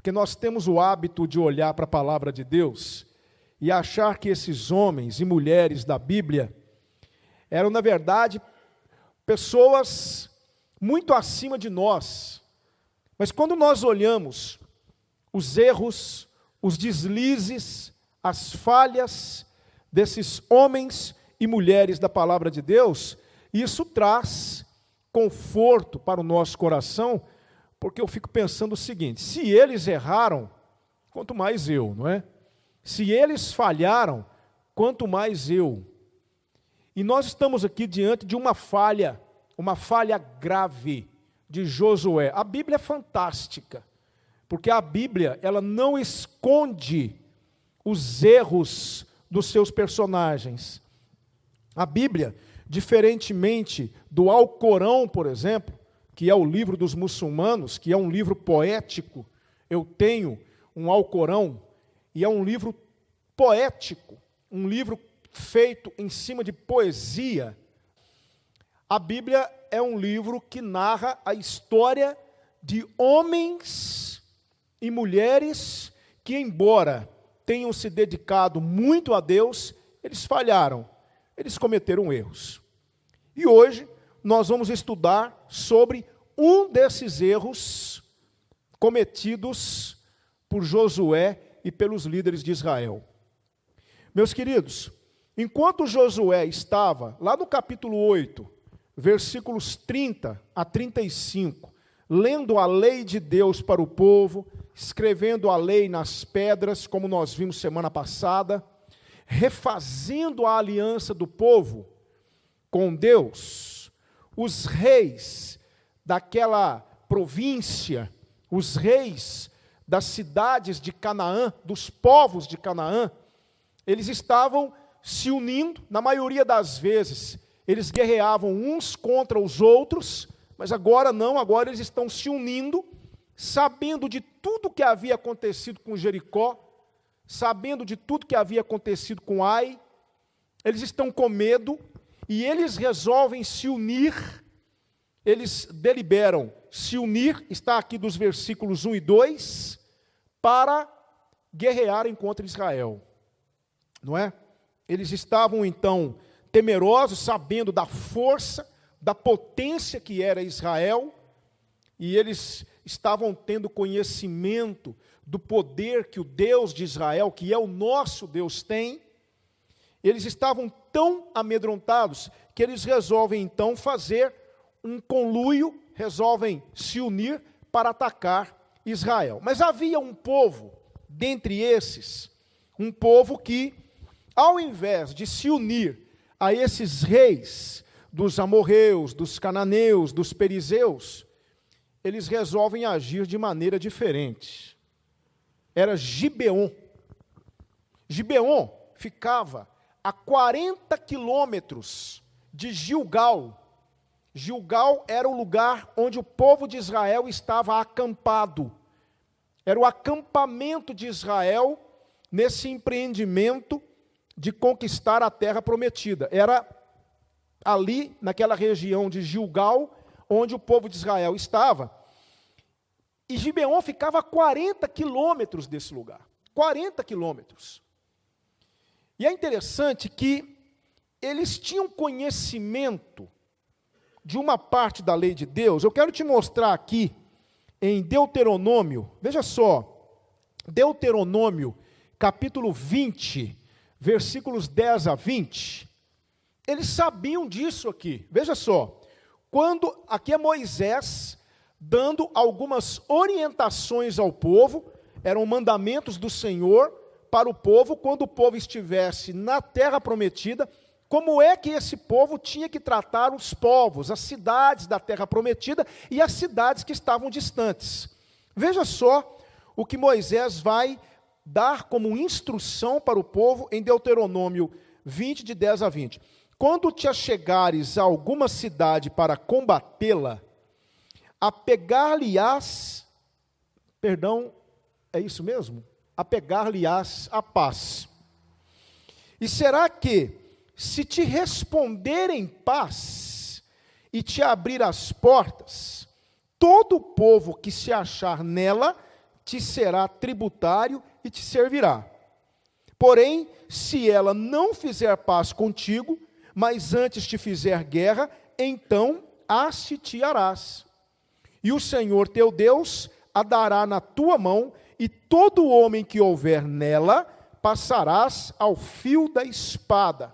Porque nós temos o hábito de olhar para a palavra de Deus e achar que esses homens e mulheres da Bíblia eram, na verdade, pessoas muito acima de nós. Mas quando nós olhamos os erros, os deslizes, as falhas desses homens e mulheres da palavra de Deus, isso traz conforto para o nosso coração, porque eu fico pensando o seguinte: se eles erraram, quanto mais eu, não é? Se eles falharam, quanto mais eu. E nós estamos aqui diante de uma falha grave de Josué. A Bíblia é fantástica, porque a Bíblia, ela não esconde os erros dos seus personagens. A Bíblia, diferentemente do Alcorão, por exemplo, que é o livro dos muçulmanos, que é um livro poético, eu tenho um Alcorão, e é um livro poético, um livro feito em cima de poesia. A Bíblia é um livro que narra a história de homens e mulheres que, embora tenham se dedicado muito a Deus, eles falharam, eles cometeram erros. E hoje nós vamos estudar sobre um desses erros cometidos por Josué e pelos líderes de Israel. Meus queridos, enquanto Josué estava lá no capítulo 8, versículos 30 a 35, lendo a lei de Deus para o povo, escrevendo a lei nas pedras, como nós vimos semana passada, refazendo a aliança do povo com Deus, os reis daquela província, os reis das cidades de Canaã, dos povos de Canaã, eles estavam se unindo, na maioria das vezes, eles guerreavam uns contra os outros, mas agora não, agora eles estão se unindo, sabendo de tudo que havia acontecido com Jericó, sabendo de tudo que havia acontecido com Ai, eles estão com medo, e eles resolvem se unir, eles deliberam se unir, está aqui dos versículos 1 e 2, para guerrearem contra Israel, não é? Eles estavam então temerosos, sabendo da força, da potência que era Israel, e eles estavam tendo conhecimento do poder que o Deus de Israel, que é o nosso Deus, tem. Eles estavam tão amedrontados que eles resolvem então fazer um conluio, resolvem se unir para atacar Israel. Mas havia um povo, dentre esses, um povo que, ao invés de se unir a esses reis dos amorreus, dos cananeus, dos perizeus, eles resolvem agir de maneira diferente. Era Gibeon. Gibeon ficava a 40 quilômetros de Gilgal. Gilgal era o lugar onde o povo de Israel estava acampado. Era o acampamento de Israel nesse empreendimento de conquistar a terra prometida. Era ali, naquela região de Gilgal, onde o povo de Israel estava. E Gibeon ficava a 40 quilômetros desse lugar. 40 quilômetros. E é interessante que eles tinham conhecimento de uma parte da lei de Deus. Eu quero te mostrar aqui, em Deuteronômio, veja só, Deuteronômio, capítulo 20, versículos 10 a 20, eles sabiam disso aqui, veja só, quando, aqui é Moisés, dando algumas orientações ao povo, eram mandamentos do Senhor para o povo, quando o povo estivesse na terra prometida, como é que esse povo tinha que tratar os povos, as cidades da terra prometida e as cidades que estavam distantes. Veja só o que Moisés vai dar como instrução para o povo em Deuteronômio 20, de 10 a 20. Quando te achegares a alguma cidade para combatê-la, apegar-lhe-ás, é isso mesmo? Apegar-lhe-ás a paz. E será que, se te responder em paz e te abrir as portas, todo o povo que se achar nela te será tributário e te servirá. Porém, se ela não fizer paz contigo, mas antes te fizer guerra, então a sitiarás. E o Senhor teu Deus a dará na tua mão, e todo homem que houver nela, passarás ao fio da espada.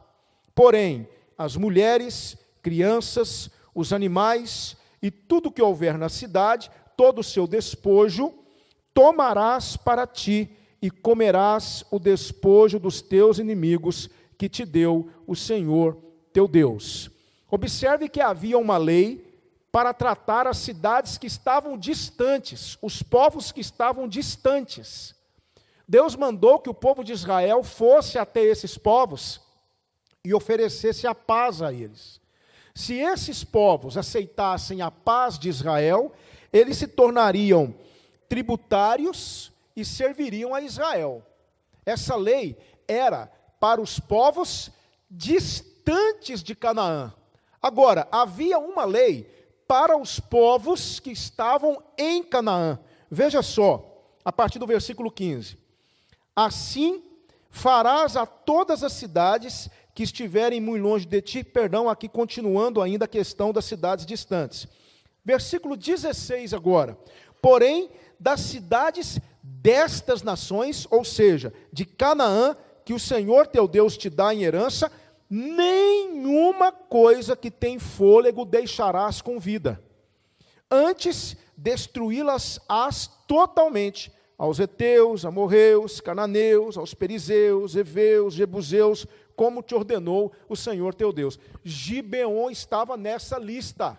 Porém, as mulheres, crianças, os animais e tudo que houver na cidade, todo o seu despojo, tomarás para ti, e comerás o despojo dos teus inimigos, que te deu o Senhor teu Deus. Observe que havia uma lei para tratar as cidades que estavam distantes, os povos que estavam distantes. Deus mandou que o povo de Israel fosse até esses povos e oferecesse a paz a eles. Se esses povos aceitassem a paz de Israel, eles se tornariam tributários e serviriam a Israel. Essa lei era para os povos distantes de Canaã. Agora, havia uma lei para os povos que estavam em Canaã. Veja só, a partir do versículo 15. Assim farás a todas as cidades que estiverem muito longe de ti, aqui continuando ainda a questão das cidades distantes. Versículo 16 agora. Porém, das cidades destas nações, ou seja, de Canaã, que o Senhor teu Deus te dá em herança, nenhuma coisa que tem fôlego deixarás com vida. Antes, destruí-las-ás totalmente, aos heteus, amorreus, cananeus, aos perizeus, heveus, jebuseus, como te ordenou o Senhor teu Deus. Gibeon estava nessa lista.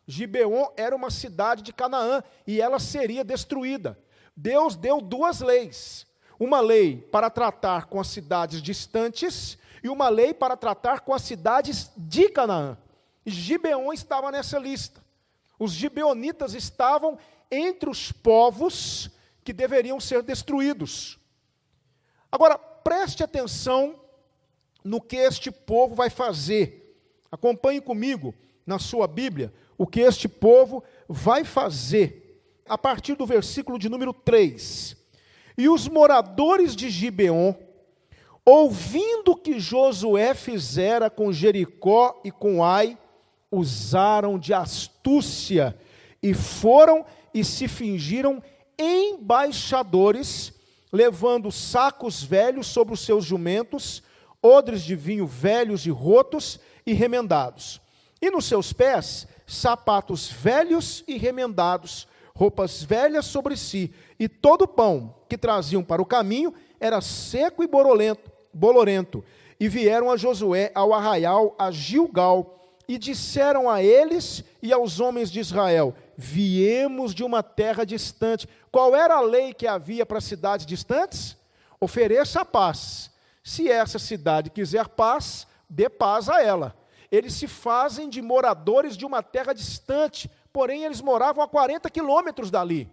Gibeon era uma cidade de Canaã, e ela seria destruída. Deus deu duas leis. Uma lei para tratar com as cidades distantes, e uma lei para tratar com as cidades de Canaã. E Gibeon estava nessa lista. Os gibeonitas estavam entre os povos que deveriam ser destruídos. Agora, preste atenção no que este povo vai fazer. Acompanhe comigo na sua Bíblia o que este povo vai fazer. A partir do versículo de número 3. E os moradores de Gibeon, ouvindo que Josué fizera com Jericó e com Ai, usaram de astúcia, e foram e se fingiram embaixadores, levando sacos velhos sobre os seus jumentos, odres de vinho velhos e rotos e remendados. E nos seus pés, sapatos velhos e remendados, roupas velhas sobre si, e todo o pão que traziam para o caminho era seco e bolorento. E vieram a Josué ao arraial, a Gilgal, e disseram a eles e aos homens de Israel: viemos de uma terra distante. Qual era a lei que havia para cidades distantes? Ofereça a paz. Se essa cidade quiser paz, dê paz a ela. Eles se fazem de moradores de uma terra distante, porém eles moravam a 40 quilômetros dali.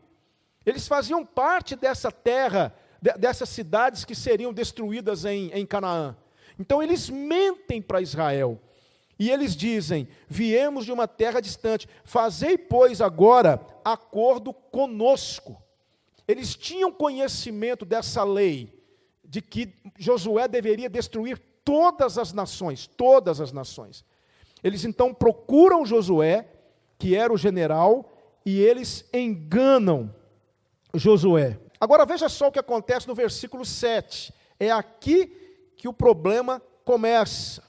Eles faziam parte dessa terra, dessas cidades que seriam destruídas em Canaã. Então eles mentem para Israel. E eles dizem: viemos de uma terra distante, fazei, pois, agora acordo conosco. Eles tinham conhecimento dessa lei, de que Josué deveria destruir todas as nações, todas as nações. Eles então procuram Josué, que era o general, e eles enganam Josué. Agora veja só o que acontece no versículo 7. É aqui que o problema começa.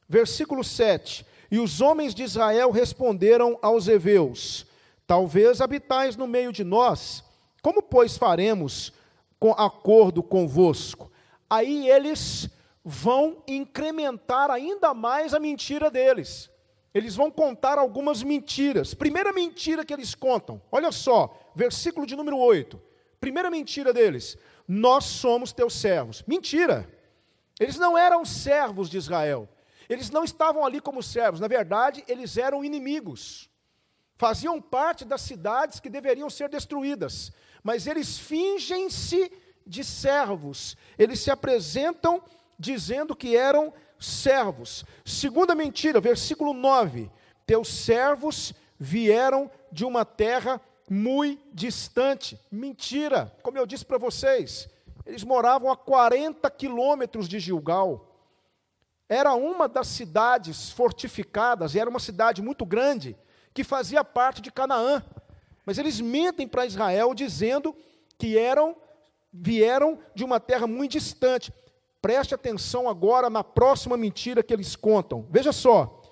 Versículo 7. E os homens de Israel responderam aos heveus: talvez habitais no meio de nós, como pois faremos com acordo convosco? Aí eles vão incrementar ainda mais a mentira deles. Eles vão contar algumas mentiras. Primeira mentira que eles contam, olha só, versículo de número 8. Primeira mentira deles: nós somos teus servos. Mentira! Eles não eram servos de Israel. Eles não estavam ali como servos. Na verdade, eles eram inimigos. Faziam parte das cidades que deveriam ser destruídas. Mas eles fingem-se de servos. Eles se apresentam dizendo que eram servos. Segunda mentira, versículo 9. Teus servos vieram de uma terra muito distante. Mentira, como eu disse para vocês, eles moravam a 40 quilômetros de Gilgal. Era uma das cidades fortificadas, e era uma cidade muito grande, que fazia parte de Canaã. Mas eles mentem para Israel dizendo que vieram de uma terra muito distante. Preste atenção agora na próxima mentira que eles contam. Veja só,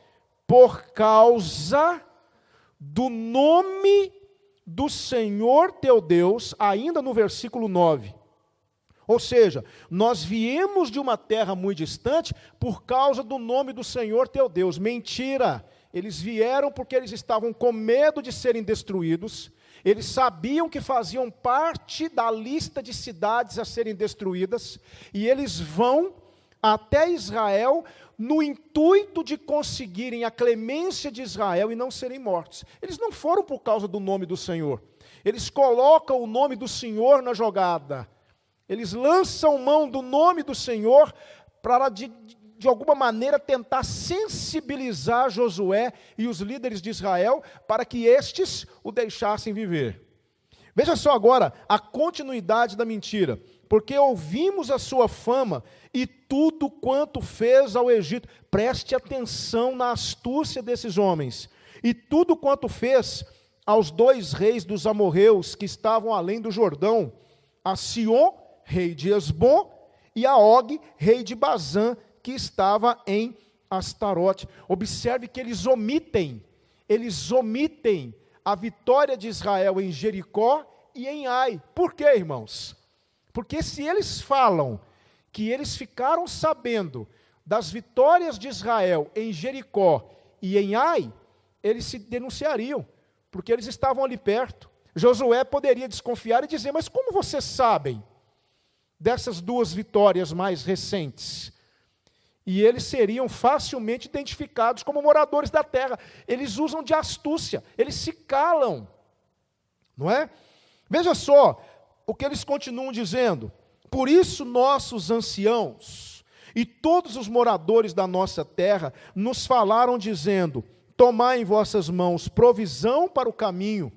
por causa do nome do Senhor teu Deus, ainda no versículo 9. Ou seja, nós viemos de uma terra muito distante por causa do nome do Senhor teu Deus. Mentira! Eles vieram porque eles estavam com medo de serem destruídos. Eles sabiam que faziam parte da lista de cidades a serem destruídas. E eles vão até Israel no intuito de conseguirem a clemência de Israel e não serem mortos. Eles não foram por causa do nome do Senhor. Eles colocam o nome do Senhor na jogada. Eles lançam mão do nome do Senhor para, de alguma maneira, tentar sensibilizar Josué e os líderes de Israel para que estes o deixassem viver. Veja só agora a continuidade da mentira. Porque ouvimos a sua fama e tudo quanto fez ao Egito. Preste atenção na astúcia desses homens. E tudo quanto fez aos 2 reis dos amorreus que estavam além do Jordão, a Sion, rei de Esbom, e a Og, rei de Bazã, que estava em Astarote. Observe que eles omitem a vitória de Israel em Jericó e em Ai. Por quê, irmãos? Porque se eles falam que eles ficaram sabendo das vitórias de Israel em Jericó e em Ai, eles se denunciariam, porque eles estavam ali perto. Josué poderia desconfiar e dizer, mas como vocês sabem dessas 2 vitórias mais recentes? E eles seriam facilmente identificados como moradores da terra. Eles usam de astúcia, eles se calam, não é? Veja só o que eles continuam dizendo. Por isso nossos anciãos e todos os moradores da nossa terra nos falaram dizendo, tomai em vossas mãos provisão para o caminho,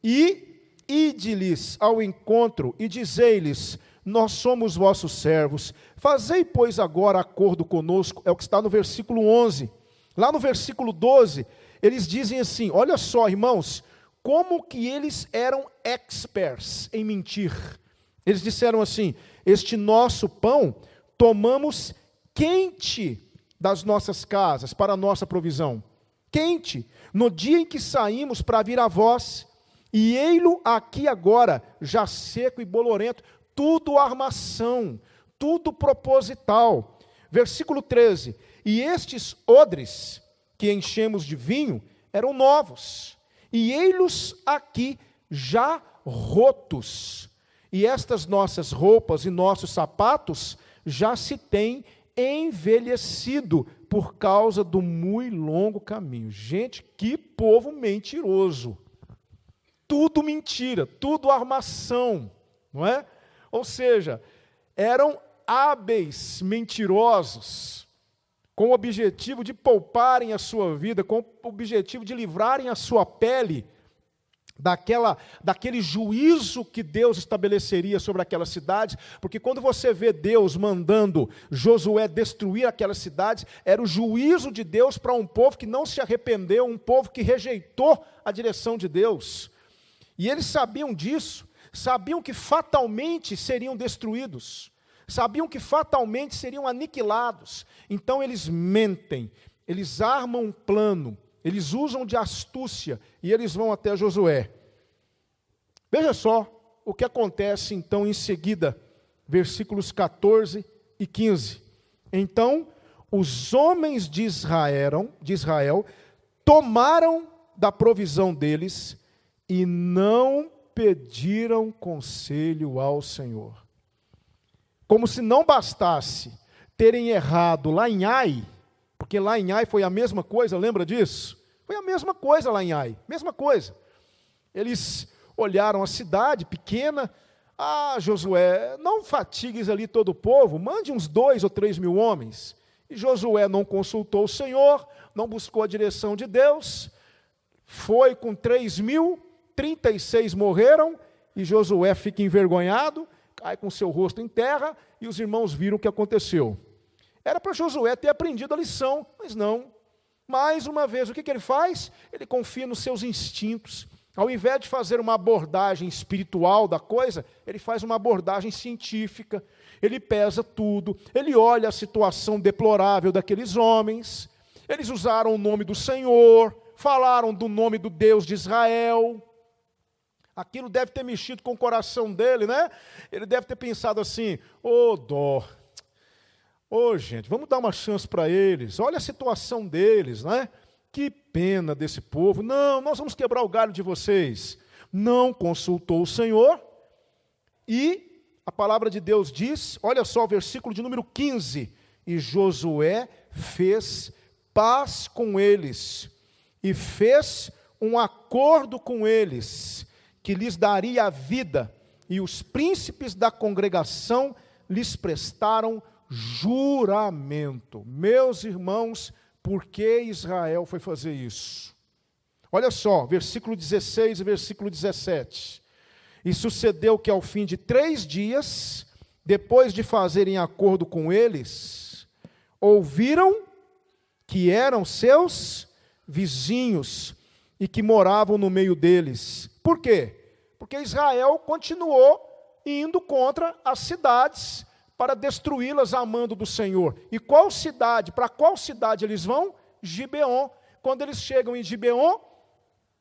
e ide-lhes ao encontro, e dizei-lhes, nós somos vossos servos, fazei, pois, agora acordo conosco, é o que está no versículo 11. Lá no versículo 12, eles dizem assim, olha só, irmãos, como que eles eram experts em mentir. Eles disseram assim, este nosso pão tomamos quente das nossas casas para a nossa provisão. Quente, no dia em que saímos para vir a vós, e ei-lo aqui agora, já seco e bolorento, tudo armação, tudo proposital. Versículo 13, e estes odres que enchemos de vinho eram novos, e ei-los aqui já rotos, e estas nossas roupas e nossos sapatos já se têm envelhecido por causa do muito longo caminho. Gente, que povo mentiroso. Tudo mentira, tudo armação, não é? Ou seja, eram hábeis mentirosos, com o objetivo de pouparem a sua vida, com o objetivo de livrarem a sua pele daquele juízo que Deus estabeleceria sobre aquelas cidades, porque quando você vê Deus mandando Josué destruir aquelas cidades, era o juízo de Deus para um povo que não se arrependeu, um povo que rejeitou a direção de Deus. E eles sabiam disso, sabiam que fatalmente seriam destruídos, sabiam que fatalmente seriam aniquilados. Então eles mentem, eles armam um plano, eles usam de astúcia e eles vão até Josué. Veja só o que acontece então em seguida, versículos 14 e 15. Então os homens de Israel tomaram da provisão deles e não pediram conselho ao Senhor. Como se não bastasse terem errado lá em Ai, porque lá em Ai foi a mesma coisa, lembra disso? Foi a mesma coisa lá em Ai, mesma coisa. Eles olharam a cidade pequena, Josué, não fatigues ali todo o povo, mande uns 2 ou 3 mil homens. E Josué não consultou o Senhor, não buscou a direção de Deus, foi com 3 mil, 36 morreram, e Josué fica envergonhado, cai com seu rosto em terra, e os irmãos viram o que aconteceu. Era para Josué ter aprendido a lição, mas não. Mais uma vez, o que ele faz? Ele confia nos seus instintos. Ao invés de fazer uma abordagem espiritual da coisa, ele faz uma abordagem científica. Ele pesa tudo, ele olha a situação deplorável daqueles homens. Eles usaram o nome do Senhor, falaram do nome do Deus de Israel. Aquilo deve ter mexido com o coração dele, né? Ele deve ter pensado assim: dó. Gente, vamos dar uma chance para eles. Olha a situação deles, né? Que pena desse povo. Não, nós vamos quebrar o galho de vocês. Não consultou o Senhor. E a palavra de Deus diz, olha só o versículo de número 15. E Josué fez paz com eles, e fez um acordo com eles, que lhes daria a vida, e os príncipes da congregação lhes prestaram juramento. Meus irmãos, por que Israel foi fazer isso? Olha só, versículo 16 e versículo 17. E sucedeu que ao fim de 3 dias, depois de fazerem acordo com eles, ouviram que eram seus vizinhos e que moravam no meio deles. Por quê? Porque Israel continuou indo contra as cidades para destruí-las a mando do Senhor. E qual cidade? Para qual cidade eles vão? Gibeon. Quando eles chegam em Gibeon,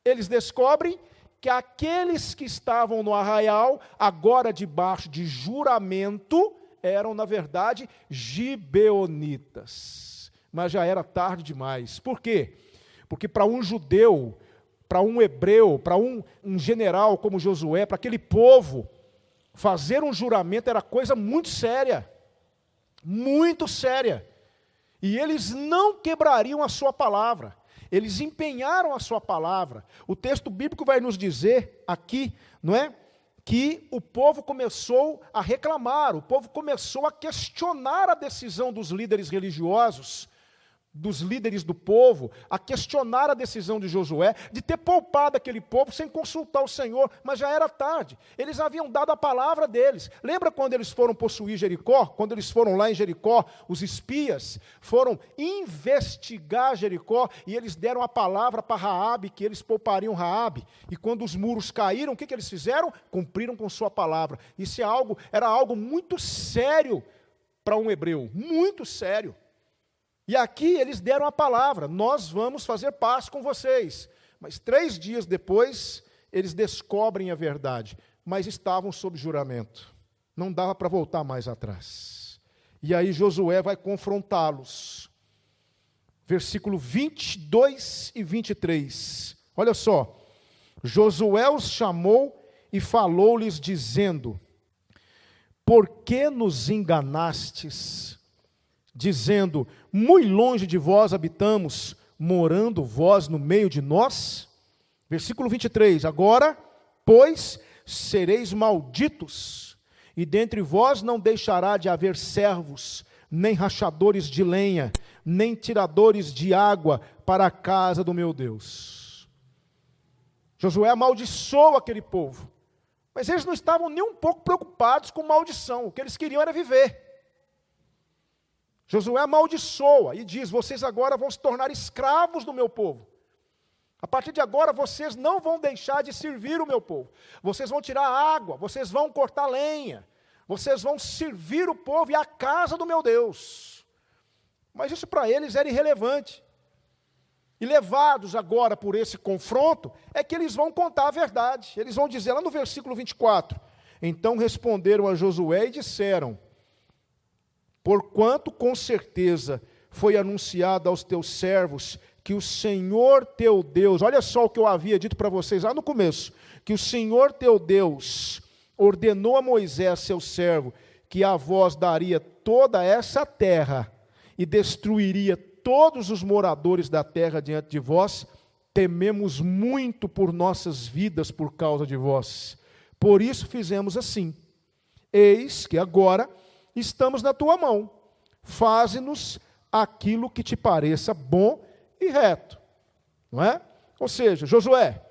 eles descobrem que aqueles que estavam no arraial, agora debaixo de juramento, eram, na verdade, gibeonitas. Mas já era tarde demais. Por quê? Porque para um judeu, para um hebreu, para um general como Josué, para aquele povo, fazer um juramento era coisa muito séria. Muito séria. E eles não quebrariam a sua palavra. Eles empenharam a sua palavra. O texto bíblico vai nos dizer aqui, não é? Que o povo começou a reclamar, o povo começou a questionar a decisão dos líderes religiosos, dos líderes do povo, a questionar a decisão de Josué, de ter poupado aquele povo sem consultar o Senhor, mas já era tarde. Eles haviam dado a palavra deles. Lembra quando eles foram possuir Jericó? Quando eles foram lá em Jericó, os espias foram investigar Jericó, e eles deram a palavra para Raabe, que eles poupariam Raabe. E quando os muros caíram, o que eles fizeram? Cumpriram com sua palavra. Isso era algo muito sério para um hebreu, muito sério. E aqui eles deram a palavra: nós vamos fazer paz com vocês. Mas 3 dias depois, eles descobrem a verdade. Mas estavam sob juramento. Não dava para voltar mais atrás. E aí Josué vai confrontá-los. Versículo 22 e 23. Olha só. Josué os chamou e falou-lhes dizendo: por que nos enganastes? Dizendo: muito longe de vós habitamos, morando vós no meio de nós? Versículo 23, agora, pois, sereis malditos, e dentre vós não deixará de haver servos, nem rachadores de lenha, nem tiradores de água para a casa do meu Deus. Josué amaldiçoou aquele povo, mas eles não estavam nem um pouco preocupados com maldição, o que eles queriam era viver. Josué amaldiçoa e diz: vocês agora vão se tornar escravos do meu povo. A partir de agora vocês não vão deixar de servir o meu povo. Vocês vão tirar água, vocês vão cortar lenha, vocês vão servir o povo e a casa do meu Deus. Mas isso para eles era irrelevante. E levados agora por esse confronto, é que eles vão contar a verdade. Eles vão dizer lá no versículo 24: então responderam a Josué e disseram: porquanto com certeza foi anunciado aos teus servos que o Senhor teu Deus, olha só o que eu havia dito para vocês lá no começo, que o Senhor teu Deus ordenou a Moisés, seu servo, que a vós daria toda essa terra e destruiria todos os moradores da terra diante de vós, tememos muito por nossas vidas por causa de vós. Por isso fizemos assim. Eis que agora estamos na tua mão, faze-nos aquilo que te pareça bom e reto, não é? Ou seja, Josué,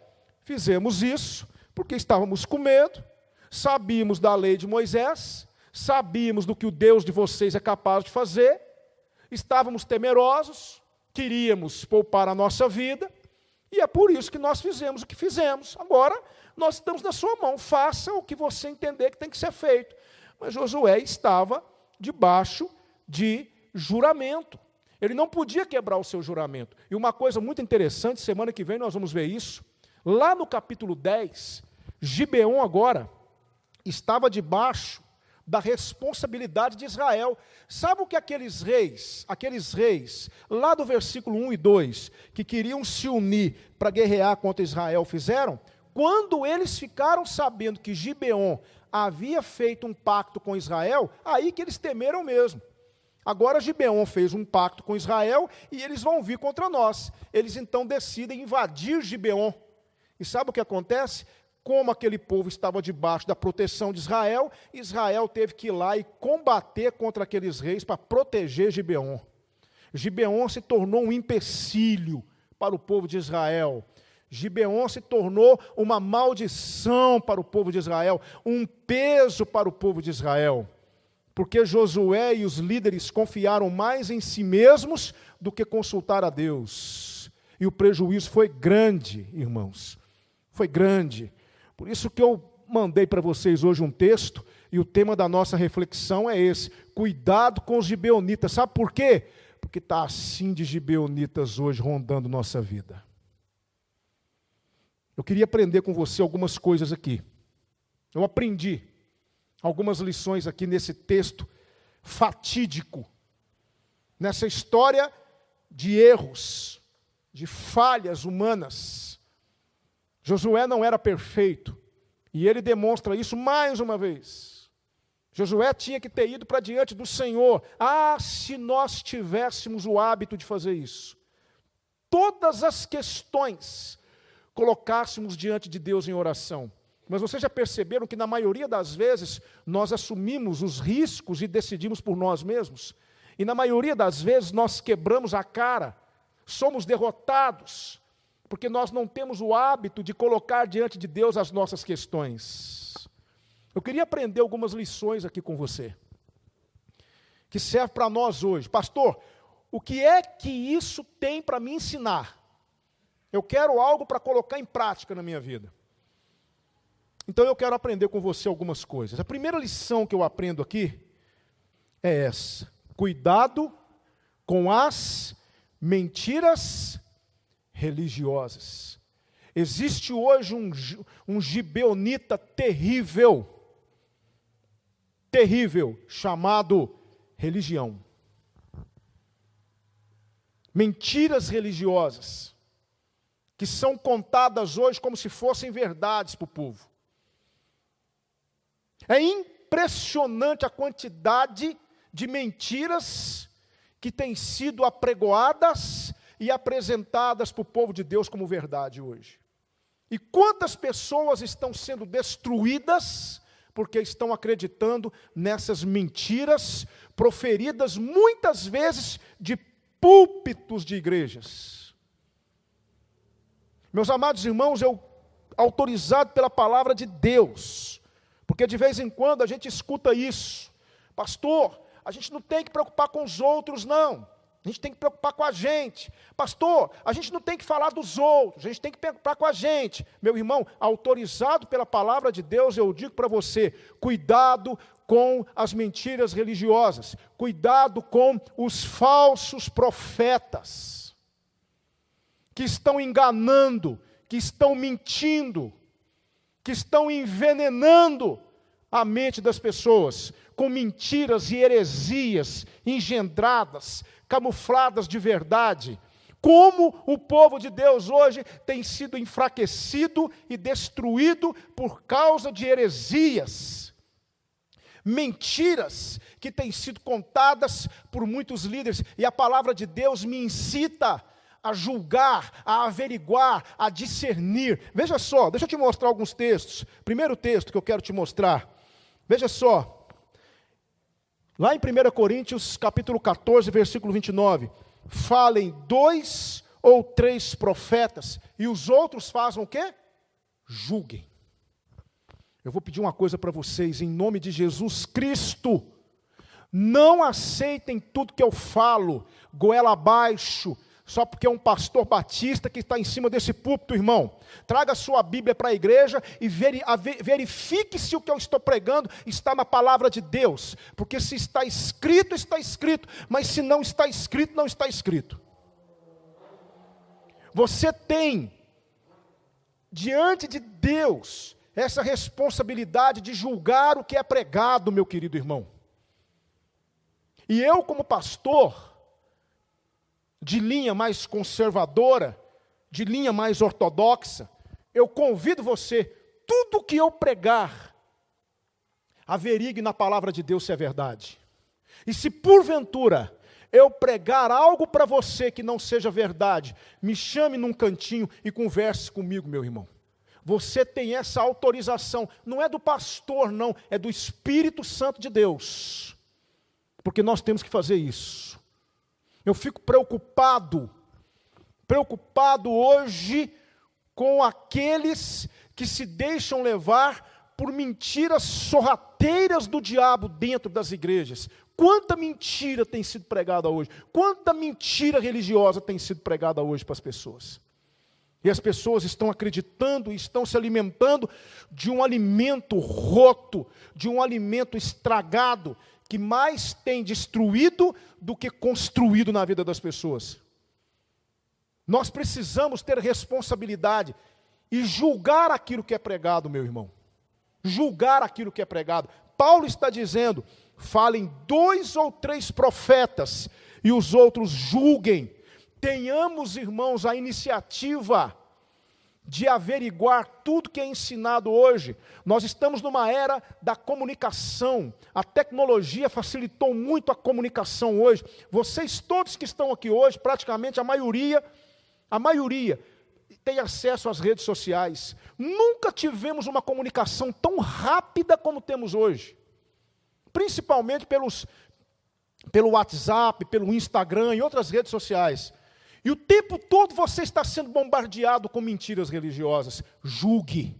Fizemos isso porque estávamos com medo, sabíamos da lei de Moisés, sabíamos do que o Deus de vocês é capaz de fazer, estávamos temerosos, queríamos poupar a nossa vida, e é por isso que nós fizemos o que fizemos. Agora, nós estamos na sua mão, faça o que você entender que tem que ser feito. Mas Josué estava debaixo de juramento. Ele não podia quebrar o seu juramento. E uma coisa muito interessante, semana que vem nós vamos ver isso, lá no capítulo 10, Gibeon agora estava debaixo da responsabilidade de Israel. Sabe o que aqueles reis, lá do versículo 1 e 2, que queriam se unir para guerrear contra Israel, fizeram? Quando eles ficaram sabendo que Gibeon havia feito um pacto com Israel, aí que eles temeram mesmo. Agora Gibeon fez um pacto com Israel e eles vão vir contra nós. Eles então decidem invadir Gibeon. E sabe o que acontece? Como aquele povo estava debaixo da proteção de Israel, Israel teve que ir lá e combater contra aqueles reis para proteger Gibeon. Gibeon se tornou um empecilho para o povo de Israel. Gibeon se tornou uma maldição para o povo de Israel, um peso para o povo de Israel. Porque Josué e os líderes confiaram mais em si mesmos do que consultar a Deus. E o prejuízo foi grande, irmãos. Foi grande. Por isso que eu mandei para vocês hoje um texto, e o tema da nossa reflexão é esse: cuidado com os gibeonitas. Sabe por quê? Porque está assim de gibeonitas hoje rondando nossa vida. Eu queria aprender com você algumas coisas aqui. Eu aprendi algumas lições aqui nesse texto fatídico, nessa história de erros, de falhas humanas. Josué não era perfeito, e ele demonstra isso mais uma vez. Josué tinha que ter ido para diante do Senhor. Ah, se nós tivéssemos o hábito de fazer isso. Todas as questões colocássemos diante de Deus em oração. Mas vocês já perceberam que na maioria das vezes nós assumimos os riscos e decidimos por nós mesmos? E na maioria das vezes nós quebramos a cara, somos derrotados, porque nós não temos o hábito de colocar diante de Deus as nossas questões. Eu queria aprender algumas lições aqui com você, que serve para nós hoje. Pastor, o que é que isso tem para me ensinar? Eu quero algo para colocar em prática na minha vida. Então eu quero aprender com você algumas coisas. A primeira lição que eu aprendo aqui é essa: cuidado com as mentiras religiosas. Existe hoje um gibeonita terrível, chamado religião. Mentiras religiosas, que são contadas hoje como se fossem verdades para o povo. É impressionante a quantidade de mentiras que têm sido apregoadas e apresentadas para o povo de Deus como verdade hoje. E quantas pessoas estão sendo destruídas porque estão acreditando nessas mentiras, proferidas muitas vezes de púlpitos de igrejas. Meus amados irmãos, eu, autorizado pela palavra de Deus, porque de vez em quando a gente escuta isso: pastor, a gente não tem que preocupar com os outros, não. A gente tem que preocupar com a gente. Pastor, a gente não tem que falar dos outros, a gente tem que preocupar com a gente. Meu irmão, autorizado pela palavra de Deus, eu digo para você: cuidado com as mentiras religiosas, cuidado com os falsos profetas, que estão enganando, que estão mentindo, que estão envenenando a mente das pessoas, com mentiras e heresias engendradas, camufladas de verdade. Como o povo de Deus hoje tem sido enfraquecido e destruído por causa de heresias, mentiras que têm sido contadas por muitos líderes, e a palavra de Deus me incita a julgar, a averiguar, a discernir. Veja só, deixa eu te mostrar alguns textos. Primeiro texto que eu quero te mostrar, veja só, lá em 1 Coríntios, capítulo 14, versículo 29, falem 2 ou 3 profetas, e os outros façam o quê? julguem. Eu vou pedir uma coisa para vocês, em nome de Jesus Cristo. Não aceitem tudo que eu falo, goela abaixo, só porque é um pastor batista que está em cima desse púlpito, irmão. Traga a sua Bíblia para a igreja e verifique se o que eu estou pregando está na palavra de Deus. Porque se está escrito, está escrito. Mas se não está escrito, não está escrito. Você tem, diante de Deus, essa responsabilidade de julgar o que é pregado, meu querido irmão. E eu, como pastor, de linha mais conservadora, de linha mais ortodoxa, eu convido você, tudo que eu pregar, averigue na palavra de Deus se é verdade. E se porventura eu pregar algo para você que não seja verdade, me chame num cantinho e converse comigo, meu irmão. Você tem essa autorização, não é do pastor não, é do Espírito Santo de Deus. Porque nós temos que fazer isso. Eu fico preocupado hoje com aqueles que se deixam levar por mentiras sorrateiras do diabo dentro das igrejas. Quanta mentira tem sido pregada hoje, quanta mentira religiosa tem sido pregada hoje para as pessoas. E as pessoas estão acreditando e estão se alimentando de um alimento roto, de um alimento estragado, que mais tem destruído do que construído na vida das pessoas. Nós precisamos ter responsabilidade e julgar aquilo que é pregado, meu irmão. Julgar aquilo que é pregado. Paulo está dizendo, falem 2 ou 3 profetas e os outros julguem. Tenhamos, irmãos, a iniciativa de averiguar tudo que é ensinado hoje. Nós estamos numa era da comunicação. A tecnologia facilitou muito a comunicação hoje. Vocês todos que estão aqui hoje, praticamente a maioria tem acesso às redes sociais. Nunca tivemos uma comunicação tão rápida como temos hoje. Principalmente pelo WhatsApp, pelo Instagram e outras redes sociais. E o tempo todo você está sendo bombardeado com mentiras religiosas. Julgue.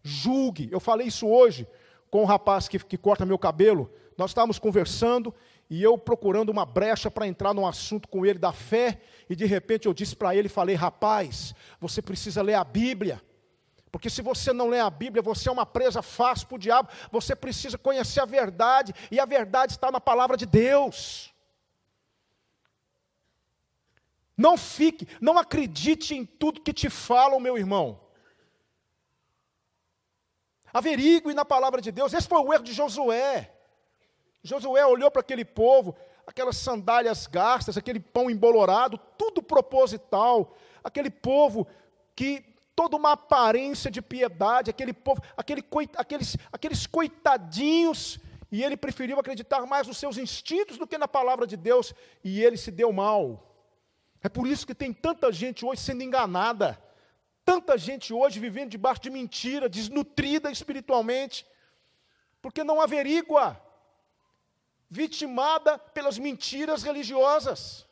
Julgue. Eu falei isso hoje com um rapaz que corta meu cabelo. Nós estávamos conversando e eu procurando uma brecha para entrar num assunto com ele da fé. E de repente eu disse para ele, falei, rapaz, você precisa ler a Bíblia. Porque se você não lê a Bíblia, você é uma presa fácil para o diabo. Você precisa conhecer a verdade. E a verdade está na palavra de Deus. Não acredite em tudo que te falam, meu irmão. Averigue na palavra de Deus. Esse foi o erro de Josué. Josué olhou para aquele povo, aquelas sandálias gastas, aquele pão embolorado, tudo proposital. Aquele povo que toda uma aparência de piedade, aquele povo, aqueles coitadinhos, e ele preferiu acreditar mais nos seus instintos do que na palavra de Deus, e ele se deu mal. É por isso que tem tanta gente hoje sendo enganada, tanta gente hoje vivendo debaixo de mentira, desnutrida espiritualmente, porque não averigua, vitimada pelas mentiras religiosas.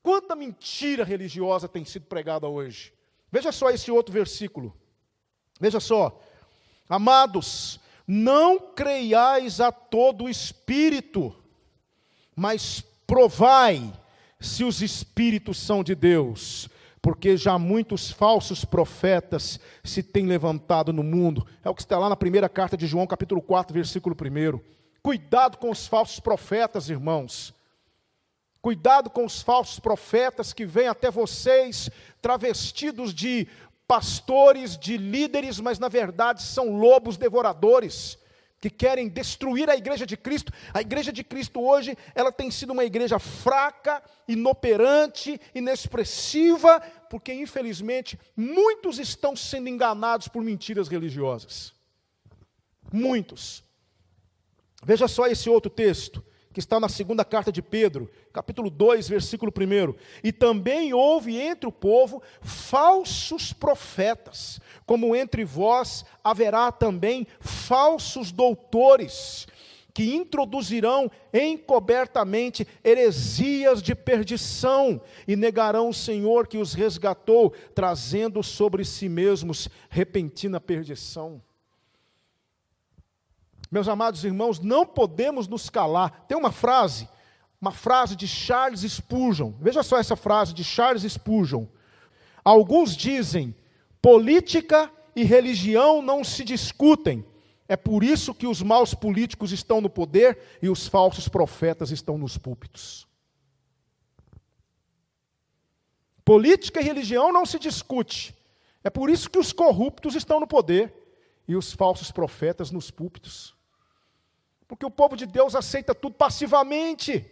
Quanta mentira religiosa tem sido pregada hoje. Veja só esse outro versículo. Veja só. Amados, não creiais a todo o espírito, mas provai se os espíritos são de Deus, porque já muitos falsos profetas se têm levantado no mundo. É o que está lá na primeira carta de João, capítulo 4, versículo 1. Cuidado com os falsos profetas, irmãos. Cuidado com os falsos profetas que vêm até vocês travestidos de pastores, de líderes, mas na verdade são lobos devoradores, que querem destruir a igreja de Cristo. A igreja de Cristo hoje, ela tem sido uma igreja fraca, inoperante, inexpressiva, porque infelizmente muitos estão sendo enganados por mentiras religiosas. Muitos. Veja só esse outro texto, que está na segunda carta de Pedro, capítulo 2, versículo 1. E também houve entre o povo falsos profetas, como entre vós haverá também falsos doutores, que introduzirão encobertamente heresias de perdição e negarão o Senhor que os resgatou, trazendo sobre si mesmos repentina perdição. Meus amados irmãos, não podemos nos calar. Tem uma frase de Charles Spurgeon. Veja só essa frase de Charles Spurgeon. Alguns dizem: política e religião não se discutem. É por isso que os maus políticos estão no poder e os falsos profetas estão nos púlpitos. Política e religião não se discute. É por isso que os corruptos estão no poder e os falsos profetas nos púlpitos. Porque o povo de Deus aceita tudo passivamente.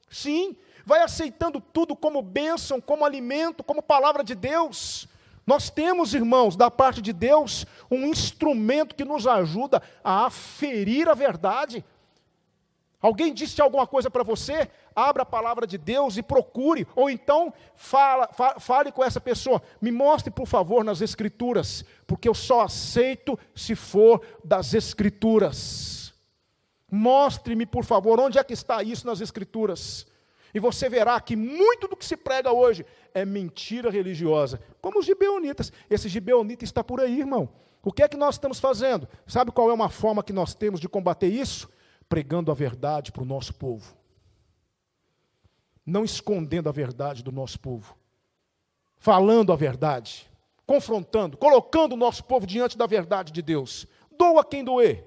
Sim, vai aceitando tudo como bênção, como alimento, como palavra de Deus. Nós temos, irmãos, da parte de Deus, um instrumento que nos ajuda a aferir a verdade. Alguém disse alguma coisa para você? Abra a palavra de Deus e procure. Ou então, fale com essa pessoa. Me mostre, por favor, nas Escrituras. Porque eu só aceito se for das Escrituras. Mostre-me, por favor, onde é que está isso nas Escrituras. E você verá que muito do que se prega hoje é mentira religiosa. Como os gibeonitas. Esse gibeonita está por aí, irmão. O que é que nós estamos fazendo? Sabe qual é uma forma que nós temos de combater isso? Pregando a verdade para o nosso povo. Não escondendo a verdade do nosso povo. Falando a verdade. Confrontando, colocando o nosso povo diante da verdade de Deus. Doa quem doer.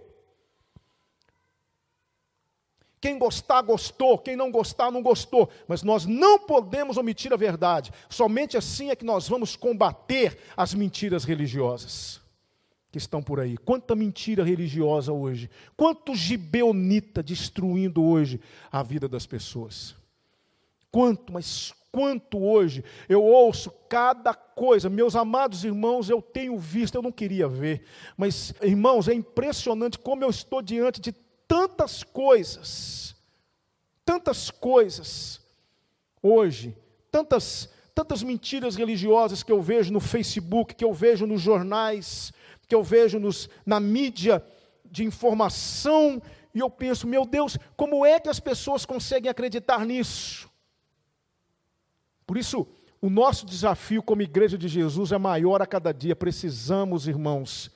Quem gostar, gostou. Quem não gostar, não gostou. Mas nós não podemos omitir a verdade. Somente assim é que nós vamos combater as mentiras religiosas que estão por aí. Quanta mentira religiosa hoje. Quanto gibeonita destruindo hoje a vida das pessoas. Mas quanto hoje eu ouço cada coisa. Meus amados irmãos, eu tenho visto, eu não queria ver. Mas, irmãos, é impressionante como eu estou diante de tantas coisas hoje, tantas mentiras religiosas que eu vejo no Facebook, que eu vejo nos jornais, que eu vejo na mídia de informação, e eu penso, meu Deus, como é que as pessoas conseguem acreditar nisso? Por isso, o nosso desafio como igreja de Jesus é maior a cada dia. Precisamos, irmãos,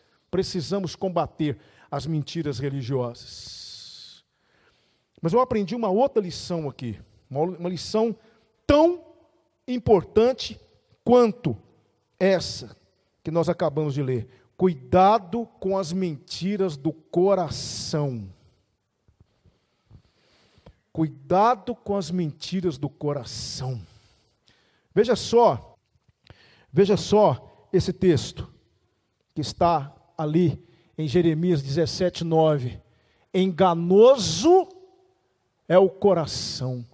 combater as mentiras religiosas. Mas eu aprendi uma outra lição aqui, uma lição tão importante quanto essa que nós acabamos de ler. Cuidado com as mentiras do coração. Cuidado com as mentiras do coração. Veja só esse texto que está ali em Jeremias 17:9. Enganoso é o coração,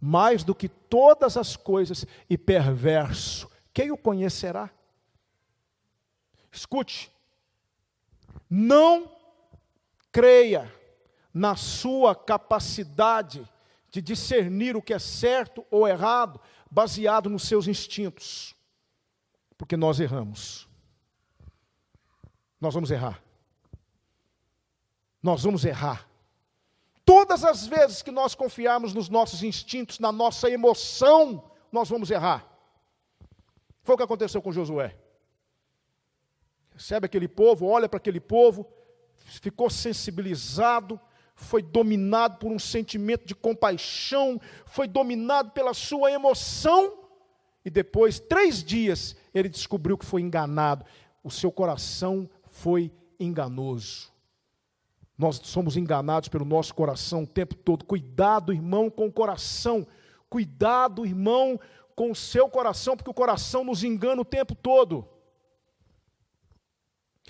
mais do que todas as coisas, e perverso. Quem o conhecerá? Escute, não creia na sua capacidade de discernir o que é certo ou errado, baseado nos seus instintos, porque nós erramos. Nós vamos errar. Todas as vezes que nós confiarmos nos nossos instintos, na nossa emoção, nós vamos errar. Foi o que aconteceu com Josué. Recebe aquele povo, olha para aquele povo, ficou sensibilizado, foi dominado por um sentimento de compaixão, foi dominado pela sua emoção, e depois, 3 dias, ele descobriu que foi enganado. O seu coração foi enganoso. Nós somos enganados pelo nosso coração o tempo todo. Cuidado, irmão, com o coração. Cuidado, irmão, com o seu coração, porque o coração nos engana o tempo todo.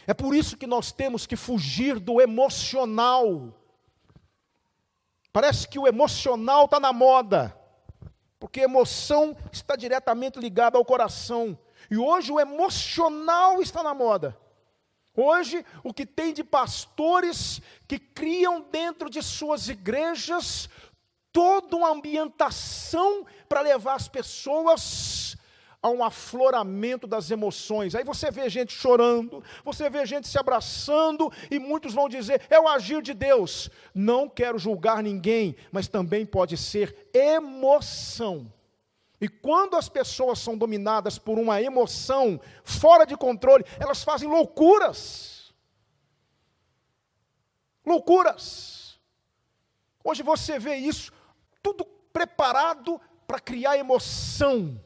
É por isso que nós temos que fugir do emocional. Parece que o emocional está na moda, porque a emoção está diretamente ligada ao coração. E hoje o emocional está na moda. Hoje, o que tem de pastores que criam dentro de suas igrejas toda uma ambientação para levar as pessoas a um afloramento das emoções. Aí você vê gente chorando, você vê gente se abraçando, e muitos vão dizer, é o agir de Deus. Não quero julgar ninguém, mas também pode ser emoção. E quando as pessoas são dominadas por uma emoção fora de controle, elas fazem loucuras. Loucuras. Hoje você vê isso, tudo preparado para criar emoção,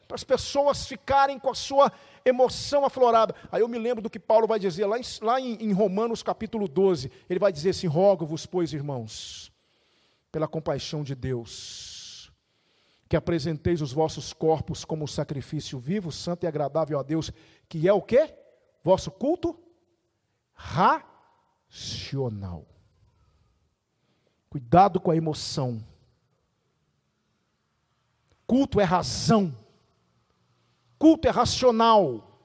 para as pessoas ficarem com a sua emoção aflorada. Aí eu me lembro do que Paulo vai dizer lá em Romanos capítulo 12, ele vai dizer assim, rogo-vos, pois, irmãos, pela compaixão de Deus, que apresenteis os vossos corpos como sacrifício vivo, santo e agradável a Deus, que é o quê? Vosso culto racional. Cuidado com a emoção. Culto é razão. Culto é racional.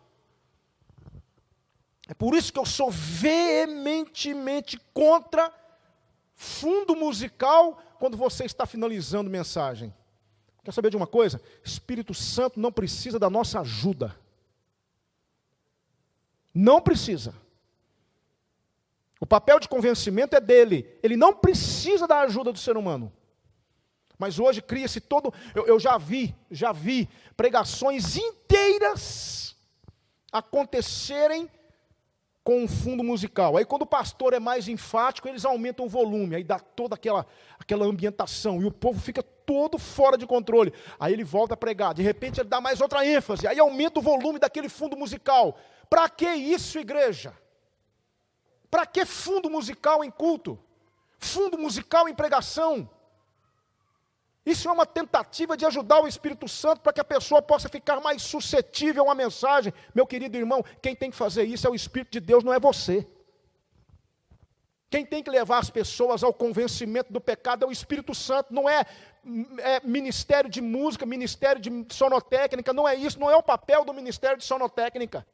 É por isso que eu sou veementemente contra fundo musical quando você está finalizando mensagem. Quer saber de uma coisa? Espírito Santo não precisa da nossa ajuda. Não precisa. O papel de convencimento é dele. Ele não precisa da ajuda do ser humano. Mas hoje cria-se todo... Eu já vi pregações inteiras acontecerem com um fundo musical. Aí quando o pastor é mais enfático, eles aumentam o volume, aí dá toda aquela ambientação, e o povo fica todo fora de controle. Aí ele volta a pregar, de repente ele dá mais outra ênfase, aí aumenta o volume daquele fundo musical. Para que isso, igreja? Para que fundo musical em culto? Fundo musical em pregação? Isso é uma tentativa de ajudar o Espírito Santo para que a pessoa possa ficar mais suscetível a uma mensagem. Meu querido irmão, quem tem que fazer isso é o Espírito de Deus, não é você. Quem tem que levar as pessoas ao convencimento do pecado é o Espírito Santo, não é ministério de música, ministério de sonotécnica, não é isso, não é o papel do ministério de sonotécnica.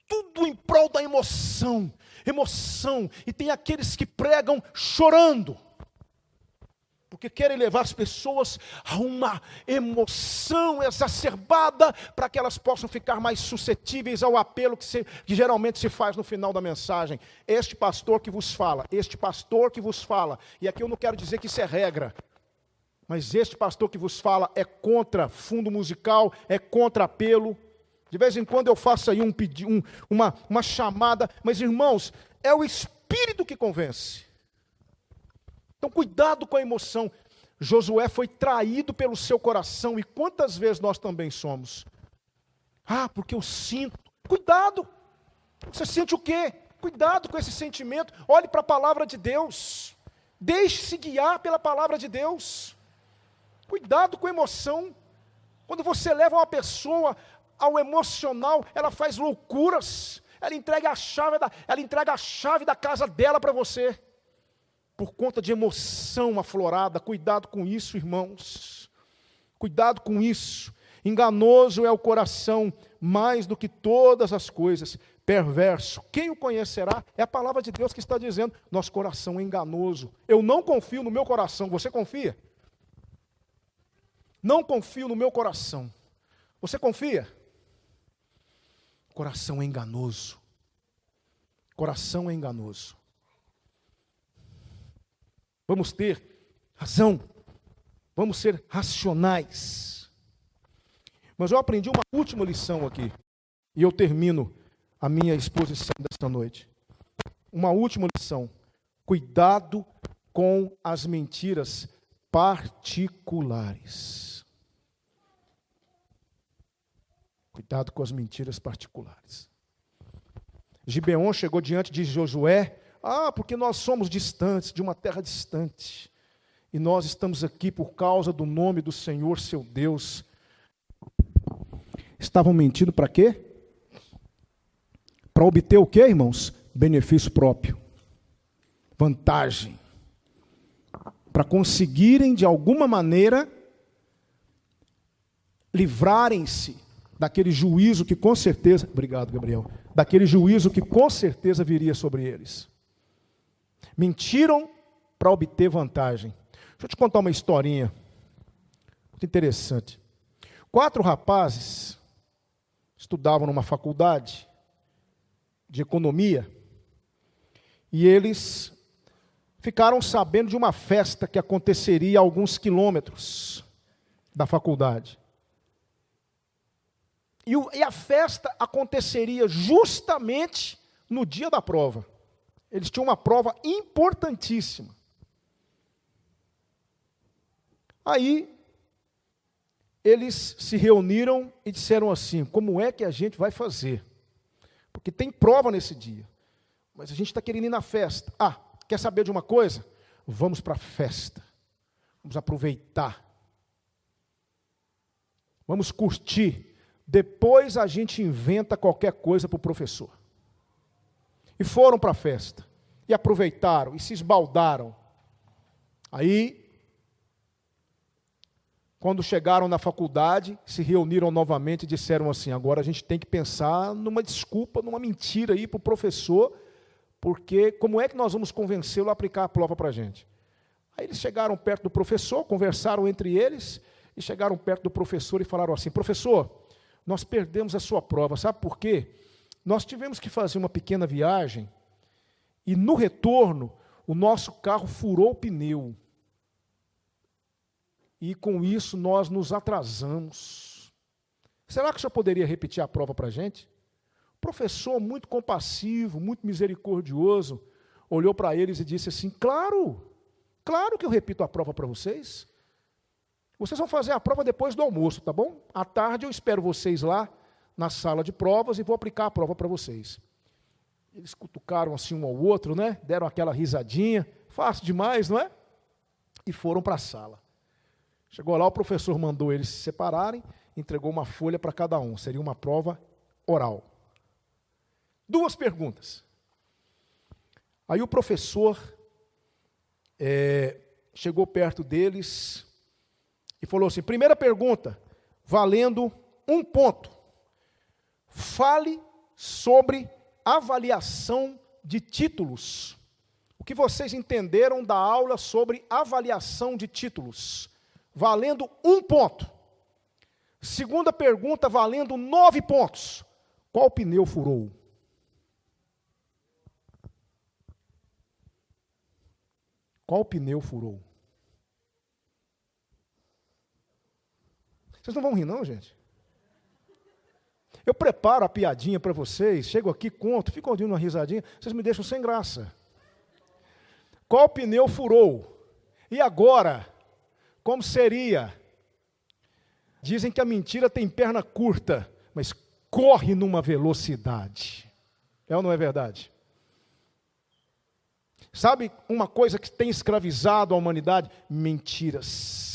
Tudo em prol da emoção, e tem aqueles que pregam chorando, porque querem levar as pessoas a uma emoção exacerbada, para que elas possam ficar mais suscetíveis ao apelo que geralmente se faz no final da mensagem. Este pastor que vos fala, e aqui eu não quero dizer que isso é regra, mas este pastor que vos fala é contra fundo musical, é contra apelo. De vez em quando eu faço aí uma chamada, mas irmãos, é o Espírito que convence. Então cuidado com a emoção. Josué foi traído pelo seu coração, e quantas vezes nós também somos? Porque eu sinto. Cuidado! Você sente o quê? Cuidado com esse sentimento. Olhe para a palavra de Deus. Deixe-se guiar pela palavra de Deus. Cuidado com a emoção. Quando você leva uma pessoa ao emocional, ela faz loucuras. Ela entrega a chave da casa dela para você, por conta de emoção aflorada. Cuidado com isso, irmãos. Cuidado com isso. Enganoso é o coração mais do que todas as coisas. Perverso. Quem o conhecerá? É a palavra de Deus que está dizendo. Nosso coração é enganoso. Eu não confio no meu coração. Você confia? Não confio no meu coração. Você confia? Coração é enganoso. Coração é enganoso. Vamos ter razão, vamos ser racionais. Mas eu aprendi uma última lição aqui, e eu termino a minha exposição desta noite. Uma última lição: cuidado com as mentiras particulares. Cuidado com as mentiras particulares. Gibeon chegou diante de Josué. Porque nós somos distantes, de uma terra distante, e nós estamos aqui por causa do nome do Senhor, seu Deus. Estavam mentindo para quê? Para obter o quê, irmãos? Benefício próprio, vantagem, para conseguirem de alguma maneira livrarem-se daquele juízo que com certeza, obrigado Gabriel, daquele juízo que com certeza viria sobre eles. Mentiram para obter vantagem. Deixa eu te contar uma historinha muito interessante. 4 rapazes estudavam numa faculdade de economia e eles ficaram sabendo de uma festa que aconteceria a alguns quilômetros da faculdade. E a festa aconteceria justamente no dia da prova. Eles tinham uma prova importantíssima. Aí, eles se reuniram e disseram assim: como é que a gente vai fazer? Porque tem prova nesse dia, mas a gente está querendo ir na festa. Ah, quer saber de uma coisa? Vamos para a festa, vamos aproveitar, vamos curtir, depois a gente inventa qualquer coisa para o professor. E foram para a festa, e aproveitaram, e se esbaldaram. Aí, quando chegaram na faculdade, se reuniram novamente e disseram assim: agora a gente tem que pensar numa desculpa, numa mentira aí para o professor, porque como é que nós vamos convencê-lo a aplicar a prova para a gente? Aí eles chegaram perto do professor, conversaram entre eles, e chegaram perto do professor e falaram assim: professor, nós perdemos a sua prova, sabe por quê? Nós tivemos que fazer uma pequena viagem, e no retorno, o nosso carro furou o pneu. E com isso nós nos atrasamos. Será que o senhor poderia repetir a prova para a gente? O professor, muito compassivo, muito misericordioso, olhou para eles e disse assim: claro que eu repito a prova para vocês. Vocês vão fazer a prova depois do almoço, tá bom? À tarde eu espero vocês lá na sala de provas e vou aplicar a prova para vocês. Eles cutucaram assim um ao outro, né? Deram aquela risadinha, fácil demais, não é? E foram para a sala. Chegou lá, o professor mandou eles se separarem, entregou uma folha para cada um, seria uma prova oral. 2 perguntas. Aí o professor chegou perto deles e falou assim: primeira pergunta, valendo 1 ponto. Fale sobre avaliação de títulos. O que vocês entenderam da aula sobre avaliação de títulos? Valendo 1 ponto. Segunda pergunta, valendo 9 pontos. Qual pneu furou? Qual pneu furou? Vocês não vão rir não, gente? Eu preparo a piadinha para vocês, chego aqui, conto, fico ouvindo uma risadinha, vocês me deixam sem graça. Qual pneu furou? E agora, como seria? Dizem que a mentira tem perna curta, mas corre numa velocidade. É ou não é verdade? Sabe uma coisa que tem escravizado a humanidade? Mentiras.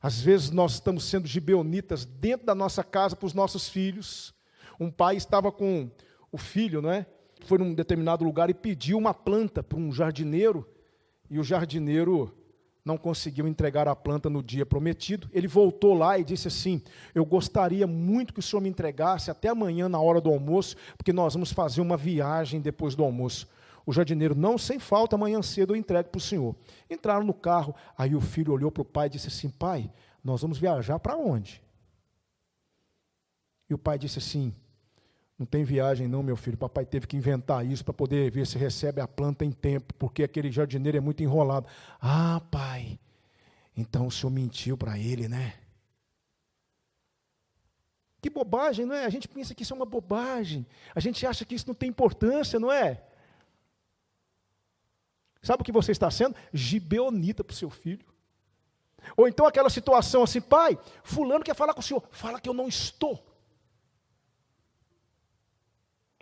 Às vezes nós estamos sendo gibeonitas dentro da nossa casa para os nossos filhos. Um pai estava com o filho, não é? Foi num determinado lugar e pediu uma planta para um jardineiro, e o jardineiro não conseguiu entregar a planta no dia prometido. Ele voltou lá e disse assim: eu gostaria muito que o senhor me entregasse até amanhã na hora do almoço, porque nós vamos fazer uma viagem depois do almoço. O jardineiro: não, sem falta, amanhã cedo eu entrego para o senhor. Entraram no carro, aí o filho olhou para o pai e disse assim: pai, nós vamos viajar para onde? E o pai disse assim: não tem viagem não, meu filho, papai teve que inventar isso para poder ver se recebe a planta em tempo, porque aquele jardineiro é muito enrolado. Ah, pai, então o senhor mentiu para ele, né? Que bobagem, não é? A gente pensa que isso é uma bobagem, a gente acha que isso não tem importância, não é? Sabe o que você está sendo? Gibeonita para o seu filho. Ou então aquela situação assim: pai, fulano quer falar com o senhor, fala que eu não estou.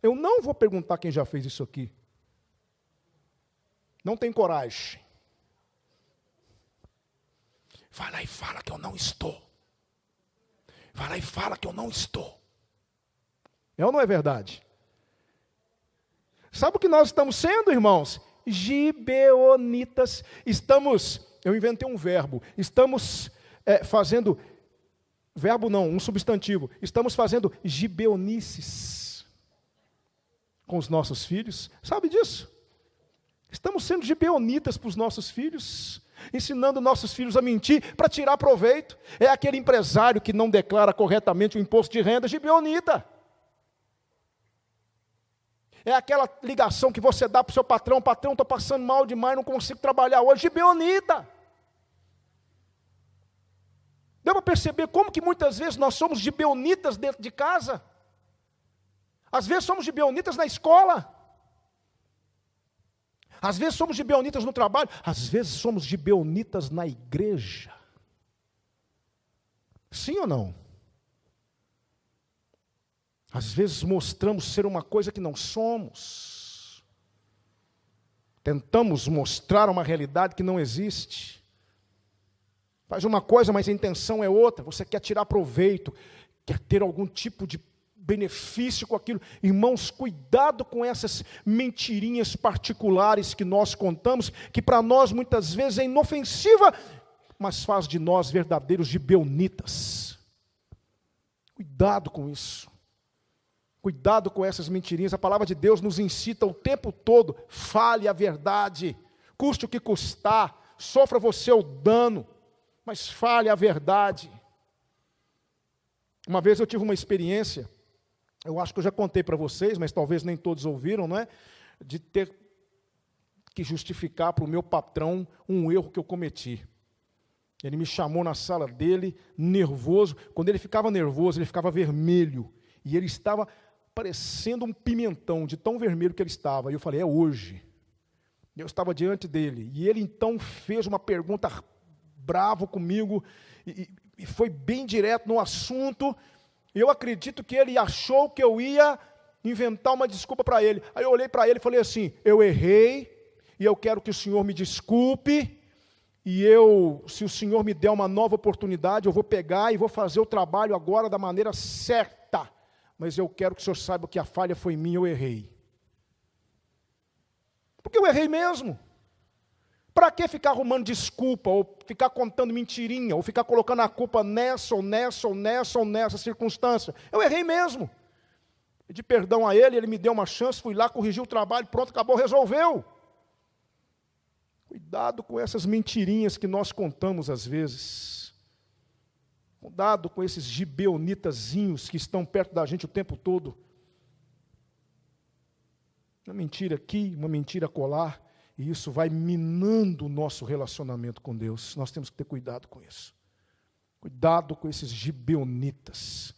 Eu não vou perguntar quem já fez isso aqui. Não tem coragem. Vai lá e fala que eu não estou. Vai lá e fala que eu não estou. É ou não é verdade? Sabe o que nós estamos sendo, irmãos? Gibeonitas. Eu inventei um verbo. Estamos fazendo, verbo não, um substantivo. Estamos fazendo gibeonices com os nossos filhos. Sabe disso? Estamos sendo gibeonitas para os nossos filhos. ensinando nossos filhos a mentir para tirar proveito. É aquele empresário que não declara corretamente o imposto de renda, gibeonita. É aquela ligação que você dá para o seu patrão: patrão, estou passando mal demais, não consigo trabalhar hoje, gibeonita. Deu para perceber como que muitas vezes nós somos gibeonitas dentro de casa? Às vezes somos gibeonitas na escola. Às vezes somos gibeonitas no trabalho. Às vezes somos gibeonitas na igreja. Sim ou não? Às vezes mostramos ser uma coisa que não somos. Tentamos mostrar uma realidade que não existe. Faz uma coisa, mas a intenção é outra. Você quer tirar proveito, quer ter algum tipo de benefício com aquilo. Irmãos, cuidado com essas mentirinhas particulares que nós contamos, que para nós muitas vezes é inofensiva, mas faz de nós verdadeiros gibeonitas. Cuidado com isso. Cuidado com essas mentirinhas. A palavra de Deus nos incita o tempo todo: fale a verdade, custe o que custar, sofra você o dano, mas fale a verdade. Uma vez eu tive uma experiência, eu acho que eu já contei para vocês, mas talvez nem todos ouviram, não é? De ter que justificar para o meu patrão um erro que eu cometi. Ele me chamou na sala dele, nervoso. Quando ele ficava nervoso, ele ficava vermelho. E ele estava parecendo um pimentão, de tão vermelho que ele estava. E eu falei: é hoje. Eu estava diante dele. E ele então fez uma pergunta bravo comigo, e foi bem direto no assunto. Eu acredito que ele achou que eu ia inventar uma desculpa para ele. Aí eu olhei para ele e falei assim: eu errei, e eu quero que o senhor me desculpe, e se o senhor me der uma nova oportunidade, eu vou pegar e vou fazer o trabalho agora da maneira certa, mas eu quero que o senhor saiba que a falha foi minha, eu errei. Porque eu errei mesmo. Para que ficar arrumando desculpa, ou ficar contando mentirinha, ou ficar colocando a culpa nessa, ou nessa, ou nessa, ou nessa circunstância? Eu errei mesmo. Pedi perdão a ele, ele me deu uma chance, fui lá, corrigi o trabalho, pronto, acabou, resolveu. Cuidado com essas mentirinhas que nós contamos às vezes. Cuidado com esses gibeonitazinhos que estão perto da gente o tempo todo. Uma mentira aqui, uma mentira acolá. E isso vai minando o nosso relacionamento com Deus. Nós temos que ter cuidado com isso. Cuidado com esses gibeonitas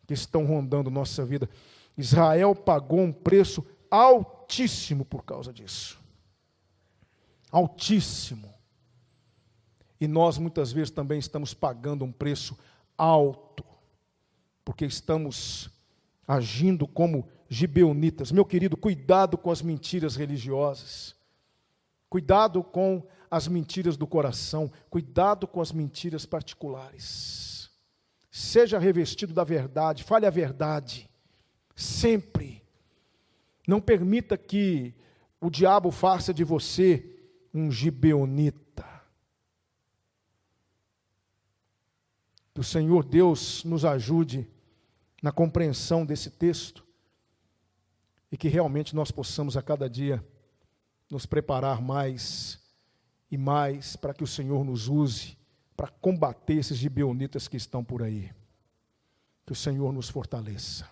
que estão rondando nossa vida. Israel pagou um preço altíssimo por causa disso. Altíssimo. E nós muitas vezes também estamos pagando um preço alto, porque estamos agindo como gibeonitas. Meu querido, cuidado com as mentiras religiosas. Cuidado com as mentiras do coração, cuidado com as mentiras particulares. Seja revestido da verdade, fale a verdade, sempre. Não permita que o diabo faça de você um gibeonita. Que o Senhor Deus nos ajude na compreensão desse texto e que realmente nós possamos a cada dia nos preparar mais e mais para que o Senhor nos use para combater esses gibeonitas que estão por aí. Que o Senhor nos fortaleça.